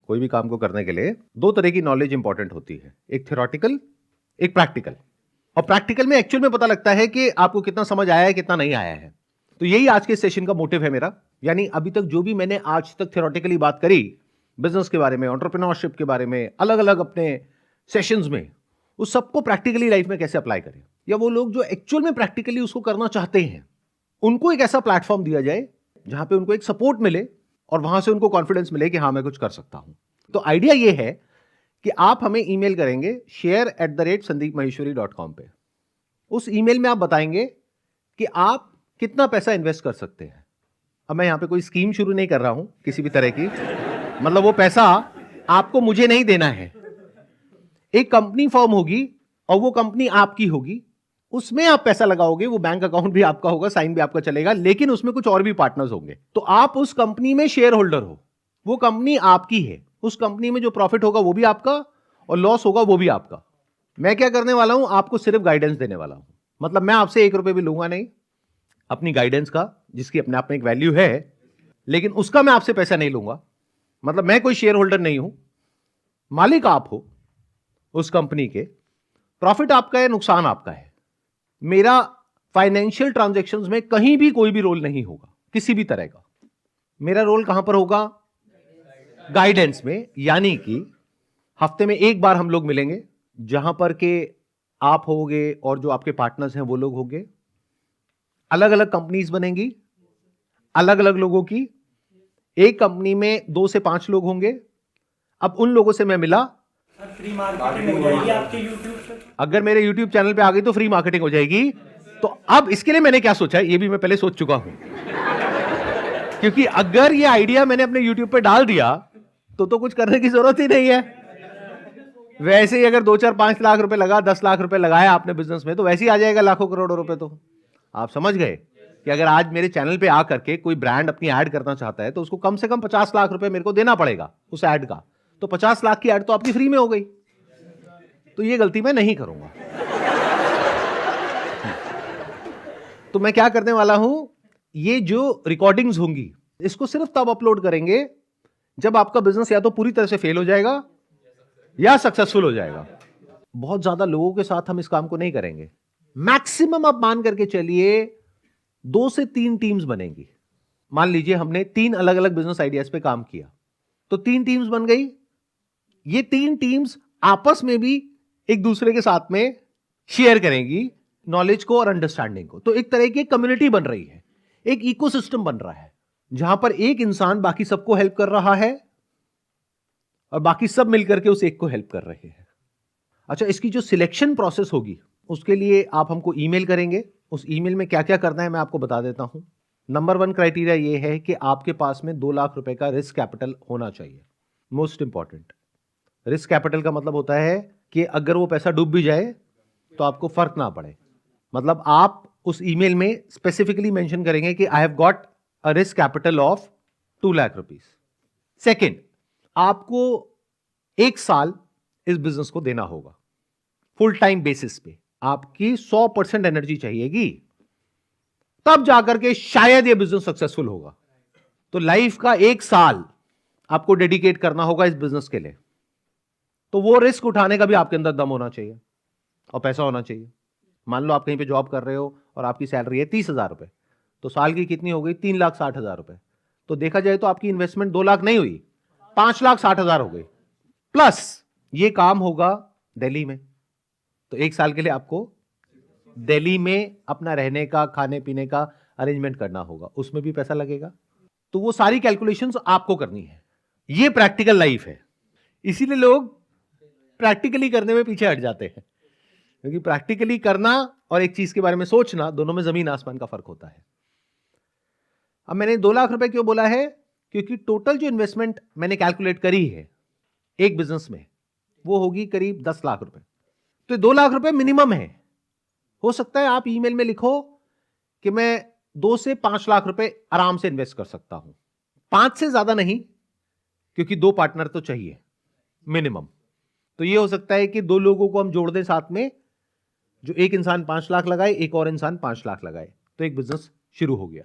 कोई भी काम को करने के लिए दो तरह की नॉलेज इंपॉर्टेंट होती है, एक थ्योरेटिकल, एक प्रैक्टिकल। और प्रैक्टिकल में एक्चुअल में पता लगता है कि आपको कितना समझ आया है, कितना नहीं आया है। तो यही आज के सेशन का मोटिव है मेरा। यानी अभी तक जो भी मैंने आज तक थ्योरेटिकली बात करी बिजनेस के बारे में, एंटरप्रेन्योरशिप के बारे में, अलग अलग अपने सेशंस में, उस सबको प्रैक्टिकली लाइफ में कैसे अप्लाई करें, या वो लोग जो एक्चुअल में प्रैक्टिकली उसको करना चाहते हैं उनको एक ऐसा प्लेटफॉर्म दिया जाए जहां पे उनको एक सपोर्ट मिले और वहां से उनको कॉन्फिडेंस मिले कि हाँ मैं कुछ कर सकता हूं। तो आइडिया ये है कि आप हमें ईमेल करेंगे share@sandeepmaheshwari.com पे। उस ईमेल में आप बताएंगे कि आप कितना पैसा इन्वेस्ट कर सकते हैं। अब मैं यहां पे कोई स्कीम शुरू नहीं कर रहा हूं किसी भी तरह की, मतलब वो पैसा आपको मुझे नहीं देना है। एक कंपनी फॉर्म होगी और वो कंपनी आपकी होगी, उसमें आप पैसा लगाओगे, वो बैंक अकाउंट भी आपका होगा, साइन भी आपका चलेगा, लेकिन उसमें कुछ और भी पार्टनर्स होंगे। तो आप उस कंपनी में शेयर होल्डर हो, वो कंपनी आपकी है, उस कंपनी में जो प्रॉफिट होगा वो भी आपका और लॉस होगा वो भी आपका। मैं क्या करने वाला हूं, आपको सिर्फ गाइडेंस देने वाला हूं। मतलब मैं आपसे 1 रुपए भी लूंगा नहीं अपनी गाइडेंस का, जिसकी अपने आप में एक वैल्यू है, लेकिन उसका मैं आपसे पैसा नहीं लूंगा। मतलब मैं कोई शेयर होल्डर नहीं हूं, मालिक आप हो उस कंपनी के, प्रॉफिट आपका है, नुकसान आपका है। मेरा फाइनेंशियल ट्रांजैक्शंस में कहीं भी कोई भी रोल नहीं होगा किसी भी तरह का। मेरा रोल कहां पर होगा, गाइडेंस में। यानी कि हफ्ते में एक बार हम लोग मिलेंगे जहां पर के आप होगे और जो आपके पार्टनर्स हैं वो लोग होंगे। अलग अलग कंपनीज बनेंगी, अलग अलग लोगों की। एक कंपनी में 2 से 5 लोग होंगे। अब उन लोगों से मैं मिला, फ्री मार्केटिंग हो जाएगी आपके यूट्यूब पे। अगर मेरे यूट्यूब चैनल पे आ गई तो फ्री मार्केटिंग हो जाएगी। तो अब इसके लिए मैंने क्या सोचा है, ये भी मैं पहले सोच चुका हूं। क्योंकि अगर ये आइडिया मैंने अपने यूट्यूब पे डाल दिया तो कुछ करने की जरूरत ही नहीं है। वैसे ही अगर 2-4-5 लाख रुपए लगा, 10 लाख रुपए लगाया आपने बिजनेस में, तो वैसे ही आ जाएगा लाखों करोड़ों रुपए। तो आप समझ गए कि अगर आज मेरे चैनल पे आकर के कोई ब्रांड अपनी ऐड करना चाहता है तो उसको कम से कम 50 लाख रुपए मेरे को देना पड़ेगा उस ऐड का। तो 50 लाख की ऐड तो आपकी फ्री में हो गई। तो ये गलती मैं नहीं करूंगा। तो मैं क्या करने वाला हूं, ये जो रिकॉर्डिंग्स होंगी इसको सिर्फ तब अपलोड करेंगे जब आपका बिजनेस या तो पूरी तरह से फेल हो जाएगा या सक्सेसफुल हो जाएगा। बहुत ज्यादा लोगों के साथ हम इस काम को नहीं करेंगे। मैक्सिमम आप मान करके चलिए 2 से 3 टीम्स बनेंगी। मान लीजिए हमने 3 अलग अलग बिजनेस आइडियाज पे काम किया, तो 3 टीम्स बन गई। ये 3 टीम्स आपस में भी एक दूसरे के साथ में शेयर करेंगी नॉलेज को और अंडरस्टैंडिंग को। तो एक तरह की कम्युनिटी बन रही है, एक इकोसिस्टम बन रहा है जहां पर एक इंसान बाकी सबको हेल्प कर रहा है और बाकी सब मिलकर के उस एक को हेल्प कर रहे हैं। अच्छा, इसकी जो सिलेक्शन प्रोसेस होगी उसके लिए आप हमको ईमेल करेंगे। उस ईमेल में क्या क्या करना है मैं आपको बता देता हूं। नंबर 1 क्राइटेरिया ये है कि आपके पास में 2 लाख रुपए का रिस्क कैपिटल होना चाहिए। मोस्ट इंपॉर्टेंट, रिस्क कैपिटल का मतलब होता है कि अगर वो पैसा डूब भी जाए तो आपको फर्क ना पड़े। मतलब आप उस ईमेल में स्पेसिफिकली मेंशन करेंगे कि I have got a risk capital of 2 lakh rupees. Second, आपको 1 साल इस बिजनेस को देना होगा फुल टाइम बेसिस पे। आपकी 100% एनर्जी चाहिएगी, तब जाकर के शायद यह बिजनेस सक्सेसफुल होगा। तो लाइफ का 1 साल आपको डेडिकेट करना होगा इस बिजनेस के लिए। तो वो रिस्क उठाने का भी आपके अंदर दम होना चाहिए और पैसा होना चाहिए। मान लो आप कहीं पे जॉब कर रहे हो और आपकी सैलरी है 30,000 रुपए, तो साल की कितनी हो गई, 3,60,000 रुपए। तो देखा जाए तो आपकी इन्वेस्टमेंट 2 लाख नहीं हुई, 5,60,000 हो गई। प्लस ये काम होगा दिल्ली में, तो 1 साल के लिए आपको दिल्ली में अपना रहने का, खाने पीने का अरेंजमेंट करना होगा, उसमें भी पैसा लगेगा। तो वो सारी कैलकुलेशंस आपको करनी है। ये प्रैक्टिकल लाइफ है। इसीलिए लोग प्रैक्टिकली करने में पीछे हट जाते हैं, क्योंकि प्रैक्टिकली करना और एक चीज के बारे में सोचना, दोनों में जमीन आसमान का फर्क होता है। अब मैंने 2 लाख रुपए क्यों बोला है, क्योंकि टोटल जो इन्वेस्टमेंट मैंने कैलकुलेट करी है एक बिजनेस में वो होगी करीब 10 लाख रुपए। तो 2 लाख रुपए मिनिमम है। हो सकता है आप ईमेल में लिखो कि मैं 2 से 5 लाख रुपए आराम से इन्वेस्ट कर सकता हूं, 5 से ज्यादा नहीं, क्योंकि 2 पार्टनर तो चाहिए मिनिमम। तो ये हो सकता है कि 2 लोगों को हम जोड़ दें साथ में, जो एक इंसान 5 लाख लगाए, एक और इंसान 5 लाख लगाए, तो एक बिजनेस शुरू हो गया।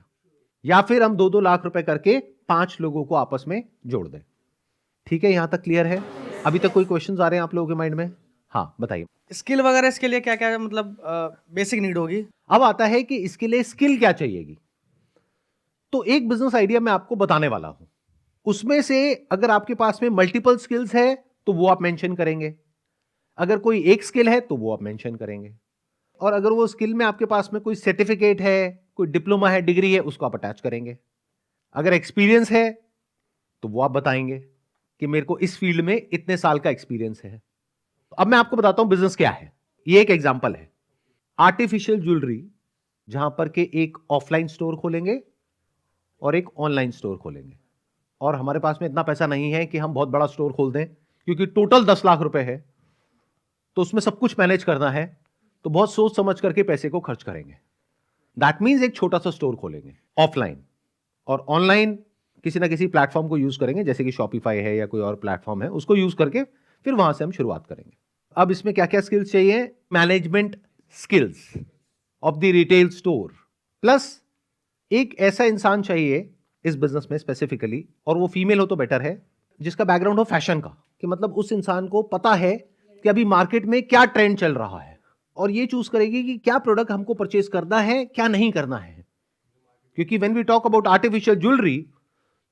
या फिर हम 2-2 लाख रुपए करके 5 लोगों को आपस में जोड़ दें। ठीक है, यहां तक क्लियर है? अभी तक कोई क्वेश्चंस आ रहे हैं आप लोगों के माइंड में? हाँ, बताइए। स्किल वगैरह इसके लिए क्या क्या मतलब बेसिक नीड होगी? अब आता है कि इसके लिए स्किल क्या चाहिएगी। तो एक बिजनेस आइडिया मैं आपको बताने वाला हूं, उसमें से अगर आपके पास में मल्टीपल स्किल्स है तो वो आप मेंशन करेंगे, अगर कोई एक स्किल है तो वो आप मेंशन करेंगे, और अगर वो स्किल में आपके पास में कोई सर्टिफिकेट है, कोई डिप्लोमा है, डिग्री है, उसको आप अटैच करेंगे। अगर एक्सपीरियंस है तो वो आप बताएंगे कि मेरे को इस फील्ड में इतने साल का एक्सपीरियंस है। अब मैं आपको बताता हूं बिजनेस क्या है। ये एक एग्जांपल है, आर्टिफिशियल ज्वेलरी, जहां पर के एक ऑफलाइन स्टोर खोलेंगे और एक ऑनलाइन स्टोर खोलेंगे, और हमारे पास में इतना पैसा नहीं है कि हम बहुत बड़ा स्टोर खोल दें, क्योंकि टोटल 10 लाख रुपए है, तो उसमें सब कुछ मैनेज करना है, तो बहुत सोच समझ करके पैसे को खर्च करेंगे। दैट मीन्स एक छोटा सा स्टोर खोलेंगे ऑफलाइन, और ऑनलाइन किसी ना किसी प्लेटफॉर्म को यूज करेंगे, जैसे कि शॉपिफाई है या कोई और प्लेटफॉर्म है, उसको यूज करके फिर वहां से हम शुरुआत करेंगे। अब इसमें क्या क्या स्किल्स चाहिए? Management skills of the retail store, plus एक ऐसा इंसान चाहिए इस बिजनेस में स्पेसिफिकली, और वो फीमेल हो तो बेटर है, जिसका बैकग्राउंड हो फैशन का, कि मतलब उस इंसान को पता है कि अभी मार्केट में क्या ट्रेंड चल रहा है, और ये चूज करेगी कि क्या प्रोडक्ट हमको परचेज करना है, क्या नहीं करना है। क्योंकि when we talk about artificial jewellery,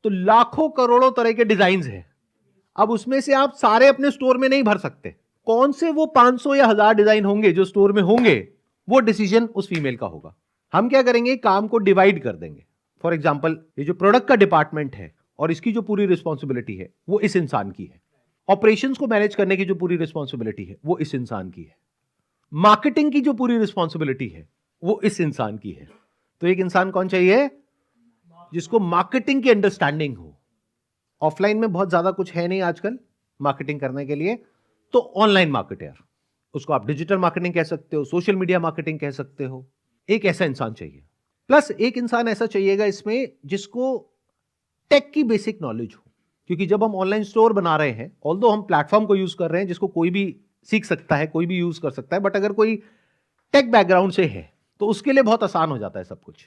तो लाखों करोड़ों तरह के डिजाइन हैं। अब उसमें से आप सारे अपने स्टोर में नहीं भर सकते। कौन से वो 500 या 1000 डिजाइन होंगे जो स्टोर में होंगे, वो डिसीजन उस फीमेल का होगा। हम क्या करेंगे, काम को डिवाइड कर देंगे। फॉर एग्जाम्पल, ये जो प्रोडक्ट का डिपार्टमेंट है और इसकी जो पूरी रिस्पॉन्सिबिलिटी है वो इस इंसान की है। ऑपरेशंस को मैनेज करने की जो पूरी रिस्पॉन्सिबिलिटी है वो इस इंसान की है। मार्केटिंग की जो पूरी रिस्पॉन्सिबिलिटी है वो इस इंसान की है। तो एक इंसान कौन चाहिए? जिसको मार्केटिंग की अंडरस्टैंडिंग हो। ऑफलाइन में बहुत ज्यादा कुछ है नहीं आजकल मार्केटिंग करने के लिए, तो ऑनलाइन मार्केटर, उसको आप डिजिटल मार्केटिंग कह सकते हो, सोशल मीडिया मार्केटिंग कह सकते हो। एक ऐसा इंसान चाहिए, प्लस एक इंसान ऐसा चाहिएगा इसमें जिसको टेक की बेसिक नॉलेज हो। क्योंकि जब हम ऑनलाइन स्टोर बना रहे हैं, ऑल्दो हम प्लेटफॉर्म को यूज कर रहे हैं जिसको कोई भी सीख सकता है, कोई भी यूज कर सकता है, बट अगर कोई टेक बैकग्राउंड से है तो उसके लिए बहुत आसान हो जाता है सब कुछ।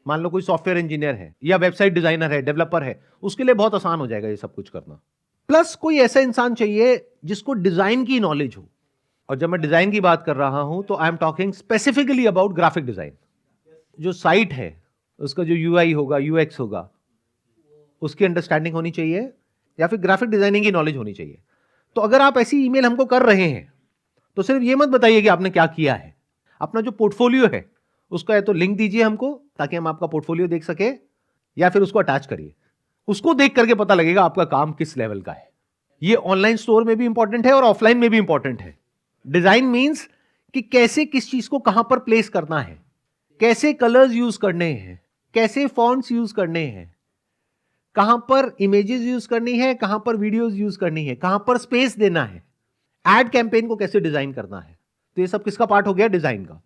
मान लो कोई सॉफ्टवेयर इंजीनियर है या वेबसाइट डिजाइनर है, डेवलपर है, उसके लिए बहुत आसान हो जाएगा ये सब कुछ करना। प्लस कोई ऐसा इंसान चाहिए जिसको डिजाइन की नॉलेज हो, और जब मैं डिजाइन की बात कर रहा हूं तो I am talking specifically about graphic design. जो साइट है उसका जो यूआई होगा, यूएक्स होगा, उसकी अंडरस्टैंडिंग होनी चाहिए, या फिर ग्राफिक डिजाइनिंग की नॉलेज होनी चाहिए। तो अगर आप ऐसी ईमेल हमको कर रहे हैं तो सिर्फ ये मत बताइए कि आपने क्या किया है। अपना जो पोर्टफोलियो है उसका या तो लिंक दीजिए हमको, ताकि हम आपका पोर्टफोलियो देख सके, या फिर उसको अटैच करिए। उसको देख करके पता लगेगा आपका काम किस लेवल का है। ये ऑनलाइन स्टोर में भी इंपॉर्टेंट है और ऑफलाइन में भी इंपॉर्टेंट है। डिजाइन मींस कि कैसे किस चीज को कहां पर प्लेस करना है, कैसे कलर्स यूज करने हैं, कैसे फॉन्ट्स यूज करने हैं, कहां पर इमेजेस यूज करनी है, कहां पर वीडियोस यूज करनी है, कहां पर स्पेस देना है, एड कैंपेन को कैसे डिजाइन करना है। तो ये सब किसका पार्ट हो गया? डिजाइन का।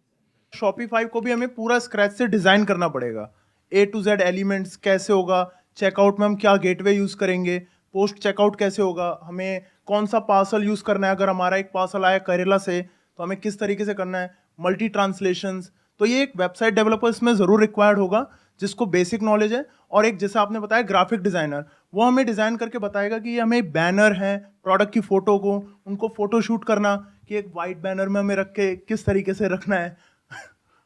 शॉपिफाई को भी हमें पूरा स्क्रैच से डिजाइन करना पड़ेगा। A to Z एलिमेंट्स कैसे होगा, चेकआउट में हम क्या गेटवे यूज करेंगे, पोस्ट चेकआउट कैसे होगा, हमें कौन सा पार्सल यूज करना है, अगर हमारा एक पार्सल आया केरला से तो हमें किस तरीके से करना है, मल्टी ट्रांसलेशंस। तो ये एक वेबसाइट डेवलपर्स में जरूर रिक्वायर्ड होगा जिसको बेसिक नॉलेज है। और एक जैसे आपने बताया ग्राफिक डिजाइनर, वो हमें डिजाइन करके बताएगा कि ये हमें बैनर है, प्रोडक्ट की फोटो को उनको फोटो शूट करना, कि एक वाइट बैनर में हमें रख के किस तरीके से रखना है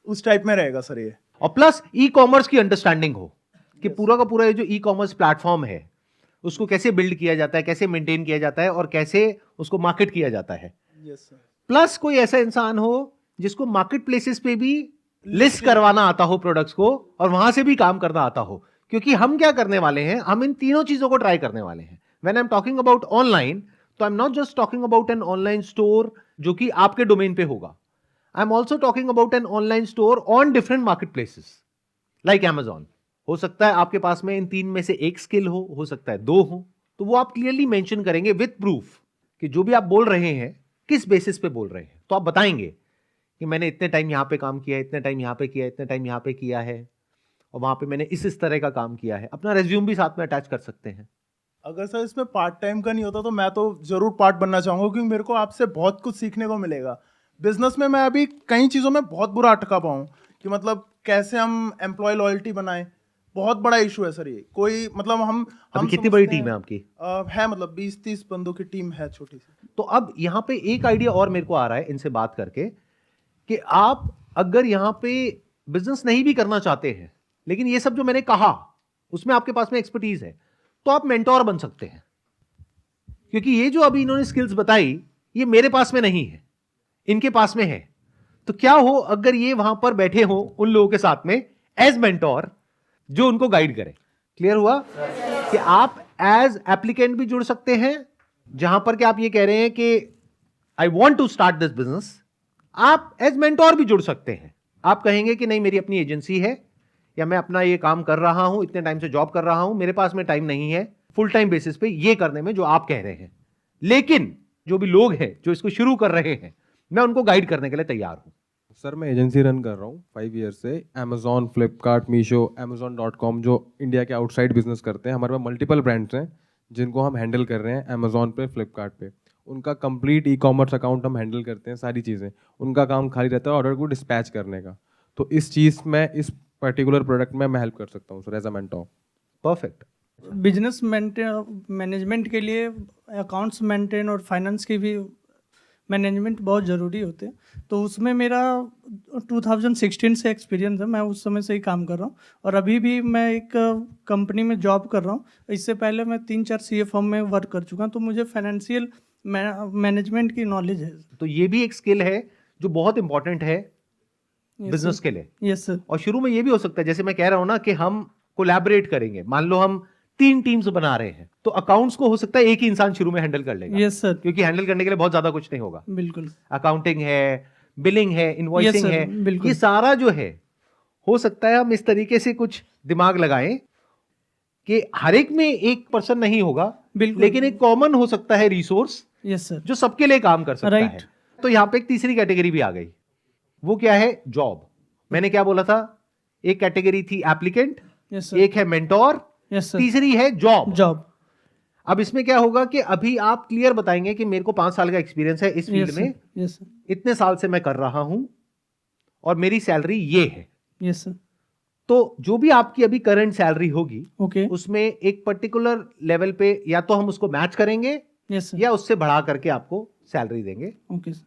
उस टाइप में रहेगा सर ये। और प्लस ई कॉमर्स की अंडरस्टैंडिंग हो कि पूरा का पूरा ये जो ई कॉमर्स प्लेटफॉर्म है उसको कैसे बिल्ड किया जाता है, कैसे मेंटेन किया जाता है, और कैसे उसको मार्केट किया जाता है। Yes sir. प्लस कोई ऐसा इंसान हो जिसको मार्केट प्लेसेस पे भी लिस्ट करवाना आता हो प्रोडक्ट्स को, और वहां से भी काम करना आता हो। क्योंकि हम क्या करने वाले हैं, हम इन तीनों चीजों को ट्राई करने वाले हैं। When I am talking about online, तो I am not just talking about an online store जो कि आपके डोमेन पे होगा। I am also talking about an online store on different market places like Amazon। हो सकता है आपके पास में इन तीन में से एक स्किल हो सकता है 2 हो, तो वो आप क्लियरली मेंशन करेंगे विथ प्रूफ कि जो भी आप बोल रहे हैं किस बेसिस पे बोल रहे हैं। तो आप बताएंगे कि मैंने इतने टाइम यहां पे काम किया है, इतने टाइम यहां पे किया है, इतने टाइम यहां पे किया है, और वहां पे मैंने इस तरह का काम किया है। अपना रेज्यूम भी साथ में अटैच कर सकते हैं। अगर सर इसमें पार्ट टाइम का नहीं होता तो मैं तो जरूर पार्ट बनना चाहूंगा, क्योंकि मेरे को आपसे बहुत कुछ सीखने को मिलेगा। बिजनेस में मैं अभी कई चीज़ों में बहुत बुरा अटका पाऊँ, कि मतलब कैसे हम एम्प्लॉय लॉयल्टी बनाएं, बहुत बड़ा इशू है सर ये। कोई मतलब हम अभी कितनी बड़ी समझते टीम है हैं, आपकी? है मतलब 20-30 बंदों की टीम है छोटी सी। तो अब यहां पे एक आइडिया और मेरे को आ रहा है इनसे बात करके, कि आप अगर यहां पे बिजनेस नहीं भी करना चाहते हैं, लेकिन ये सब जो मैंने कहा उसमें आपके पास में एक्सपर्टीज है, तो आप मेंटोर बन सकते हैं। क्योंकि ये जो अभी इन्होंने स्किल्स बताई, ये मेरे पास में नहीं है, इनके पास में है। तो क्या हो अगर ये वहां पर बैठे हो उन लोगों के साथ में एज मेंटोर, जो उनको गाइड करे। क्लियर हुआ कि आप एज एप्लीकेंट भी जुड़ सकते हैं, जहां पर कि आप ये कह रहे हैं कि I want to start this business. आप एज मेंटोर भी जुड़ सकते हैं। आप कहेंगे कि नहीं, मेरी अपनी एजेंसी है, या मैं अपना ये काम कर रहा हूं, इतने टाइम से जॉब कर रहा हूं, मेरे पास में टाइम नहीं है फुल टाइम बेसिस पे ये करने में जो आप कह रहे हैं। लेकिन जो भी लोग हैं जो इसको शुरू कर रहे हैं, मैं उनको गाइड करने के लिए तैयार हूं। सर मैं एजेंसी रन कर रहा हूँ 5 ईयर से। अमेजोन, फ्लिपकार्ट, मीशो, amazon.com जो इंडिया के आउटसाइड बिजनेस करते हैं, हमारे पास मल्टीपल ब्रांड्स हैं जिनको हम हैंडल कर रहे हैं अमेजोन पे, फ्लिपकार्ट पे। उनका कंप्लीट ई कॉमर्स अकाउंट हम हैंडल करते हैं, सारी चीज़ें। उनका काम खाली रहता है ऑर्डर को डिस्पैच करने का। तो इस चीज़ में, इस पर्टिकुलर प्रोडक्ट में मैं हेल्प कर सकता हूँ sir as a mentor. Perfect. Business management के लिए अकाउंट्स मेंटेन और फाइनेंस की भी मैनेजमेंट बहुत ज़रूरी होते हैं। तो उसमें मेरा 2016 से एक्सपीरियंस है, मैं उस समय से ही काम कर रहा हूँ। और अभी भी मैं एक कंपनी में जॉब कर रहा हूँ। इससे पहले मैं 3-4 सीए फर्म में वर्क कर चुका हूँ, तो मुझे फाइनेंशियल मैनेजमेंट की नॉलेज है। तो ये भी एक स्किल है जो बहुत इंपॉर्टेंट है बिजनेस के लिए। Yes sir. और शुरू में ये भी हो सकता है, जैसे मैं कह रहा हूं ना, कि हम कोलैबोरेट करेंगे। मान लो हम 3 टीम्स बना रहे हैं, तो अकाउंट्स को हो सकता है एक ही इंसान शुरू में हैंडल कर लेगा। Yes sir. क्योंकि हैंडल करने के लिए बहुत ज्यादा कुछ नहीं होगा। बिल्कुल। अकाउंटिंग है, बिलिंग है, इनवॉइसिंग Yes, sir, है, बिल्कुल। ये सारा जो है, हो सकता है हम इस तरीके से कुछ दिमाग लगाएं कि हर एक में एक पर्सन नहीं होगा, बिल्कुल। लेकिन एक कॉमन हो सकता है रिसोर्स यस सर। जो सबके लिए काम कर सकता Right. है। तो यहां पे एक तीसरी कैटेगरी भी आ गई। वो क्या है? जॉब। मैंने क्या बोला था? एक कैटेगरी थी एप्लीकेंट, यस सर। एक है मेंटोर, यस सर। तीसरी है जॉब। जॉब। अब इसमें क्या होगा कि अभी आप क्लियर बताएंगे कि मेरे को 5 साल का एक्सपीरियंस है इस फील्ड यस में, सर। Yes sir. इतने साल से मैं कर रहा हूं, और मेरी सैलरी ये है। Yes sir. तो जो भी आपकी अभी करंट सैलरी होगी, ओके। उसमें एक पर्टिकुलर लेवल पे या तो हम उसको मैच करेंगे, यस सर। या उससे बढ़ा करके आपको सैलरी देंगे। Okay sir.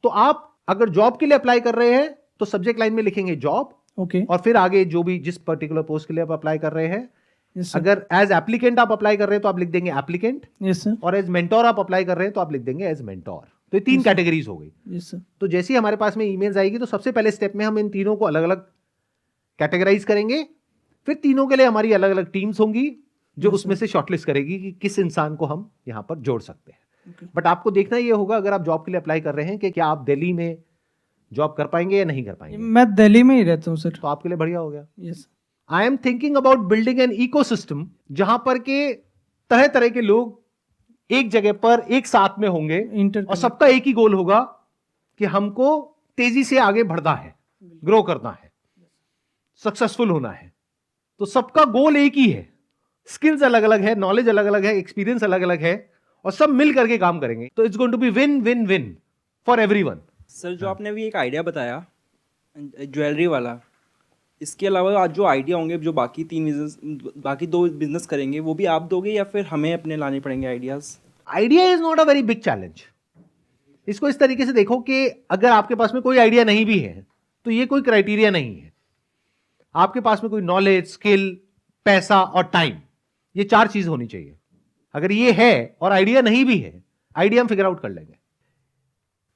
तो आप अगर जॉब के लिए अप्लाई कर रहे हैं, तो सब्जेक्ट लाइन में लिखेंगे जॉब, ओके। और फिर आगे जो भी जिस पर्टिकुलर पोस्ट के लिए आप अप्लाई कर रहे हैं, यस सर। अगर एज एप्लीकेंट आप अप्लाई कर रहे हैं तो आप लिख देंगे एप्लीकेंट, यस सर। और एज मेंटोर आप अप्लाई कर रहे हैं तो आप लिख देंगे एज मेंटोर। तो ये 3 कैटेगरीज हो गई। Yes sir. तो जैसे ही हमारे पास में ईमेल्स आएगी, तो सबसे पहले स्टेप में हम इन तीनों को अलग अलग कैटेगराइज करेंगे। फिर तीनों के लिए हमारी अलग अलग टीम्स होंगी जो उसमें से शॉर्टलिस्ट करेगी कि किस इंसान को हम यहां पर जोड़ सकते हैं। बट आपको देखना ये होगा, अगर आप जॉब के लिए अप्लाई कर रहे हैं, कि क्या आप दिल्ली में जॉब कर पाएंगे या नहीं कर पाएंगे। मैं दिल्ली में ही रहता हूँ सर। तो आपके लिए बढ़िया हो गया। Yes. I am thinking about building an ecosystem, जहां पर के तरह तरह के लोग एक जगह पर एक साथ में होंगे, और सबका एक ही गोल होगा कि हमको तेजी से आगे बढ़ना है, ग्रो करना है, सक्सेसफुल होना है। तो सबका गोल एक ही है, स्किल्स अलग अलग है, नॉलेज अलग अलग है, एक्सपीरियंस अलग अलग है, और सब मिल करके काम करेंगे। तो it's going to be win win win for everyone. Sir जो आपने अभी एक आइडिया बताया ज्वेलरी वाला, इसके अलावा आज जो आइडिया होंगे, जो बाकी 2 बिजनेस करेंगे, वो भी आप दोगे या फिर हमें अपने लाने पड़ेंगे ideas? Idea is not a very big challenge. इसको इस तरीके से देखो कि अगर आपके पास में कोई आइडिया नहीं भी है, तो ये कोई क्राइटेरिया नहीं है। आपके पास में कोई नॉलेज, स्किल, पैसा और टाइम, ये 4 चीज होनी चाहिए। अगर ये है और आइडिया नहीं भी है, आइडिया हम फिगर आउट कर लेंगे।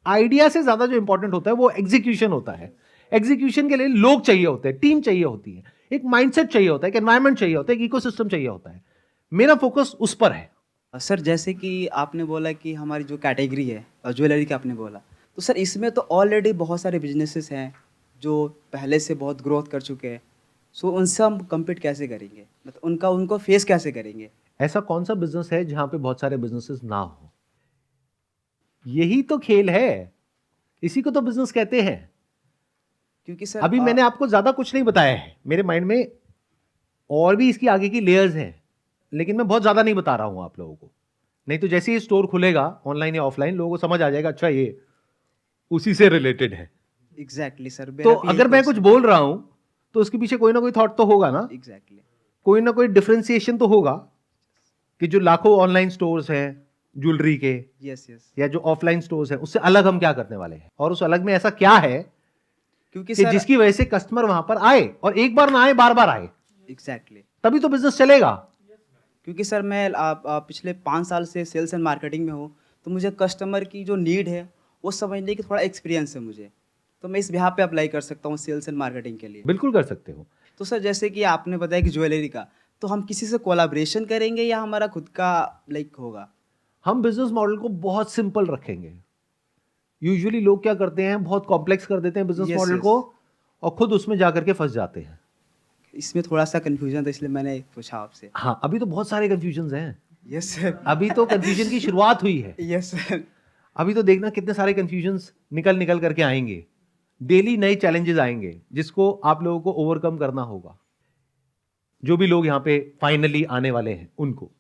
आइडिया से ज्यादा जो इंपॉर्टेंट होता है वो एग्जीक्यूशन होता है। एग्जीक्यूशन के लिए लोग चाहिए होते हैं, टीम चाहिए होती है, एक माइंडसेट चाहिए होता है, एक एनवायरनमेंट चाहिए होता है, एक इकोसिस्टम चाहिए होता है। मेरा फोकस उस पर है। सर जैसे कि आपने बोला कि हमारी जो कैटेगरी है ज्वेलरी का आपने बोला, तो सर इसमें तो ऑलरेडी बहुत सारे बिजनेसेस हैं जो पहले से बहुत ग्रोथ कर चुके हैं। सो उनसे हम कम्पीट कैसे करेंगे, मतलब उनको फेस कैसे करेंगे? ऐसा कौन सा बिजनेस है जहां पे बहुत सारे बिजनेसेस ना हो? यही तो खेल है, इसी को तो बिजनेस कहते हैं। क्योंकि सर अभी मैंने आपको ज्यादा कुछ नहीं बताया है, मेरे माइंड में और भी इसकी आगे की लेयर्स हैं, लेकिन मैं बहुत ज्यादा नहीं बता रहा हूं आप लोगों को। नहीं तो जैसे ही स्टोर खुलेगा ऑनलाइन या ऑफलाइन, लोगों को समझ आ जाएगा, अच्छा ये उसी से रिलेटेड है। Exactly sir. तो अगर मैं कुछ बोल रहा हूं तो उसके पीछे कोई ना कोई थॉट तो होगा ना। एग्जैक्टली। कोई ना कोई डिफरेंशिएशन तो होगा कि जो लाखों ऑनलाइन स्टोर्स हैं ज्वेलरी के यस यस, या जो ऑफलाइन स्टोर्स हैं उससे अलग हम क्या करने वाले हैं, और उस अलग में ऐसा क्या है क्योंकि कि सर जिसकी वजह से कस्टमर वहां पर आए, और एक बार ना आए बार बार आए, एग्जैक्टली, तभी तो बिजनेस चलेगा। क्योंकि सर मैं पिछले 5 साल से सेल्स एंड मार्केटिंग में हूँ, तो मुझे कस्टमर की जो नीड है वो समझने की थोड़ा एक्सपीरियंस है मुझे, तो मैं इस बिहाफ पे अप्लाई कर सकता हूँ सेल्स एंड मार्केटिंग के लिए। बिल्कुल कर सकते हो। तो सर जैसे कि आपने बताया कि ज्वेलरी का, तो हम किसी से कोलाब्रेशन करेंगे या हमारा खुद का लाइक होगा? हम बिजनेस मॉडल को बहुत सिंपल रखेंगे। यूजुअली लोग क्या करते हैं, बहुत कॉम्प्लेक्स कर देते हैं बिजनेस Yes, मॉडल yes. को, और खुद उसमें जाकर के फंस जाते हैं। इसमें थोड़ा सा कन्फ्यूजन था, इसलिए मैंने पूछा आपसे। हाँ, अभी तो बहुत सारे कंफ्यूजन हैं, यस सर, अभी तो कंफ्यूजन की शुरुआत हुई है। यस सर, अभी तो देखना कितने सारे कंफ्यूजन्स निकल करके आएंगे, डेली नए चैलेंजेस आएंगे जिसको आप लोगों को ओवरकम करना होगा, जो भी लोग यहाँ पे फाइनली आने वाले हैं उनको।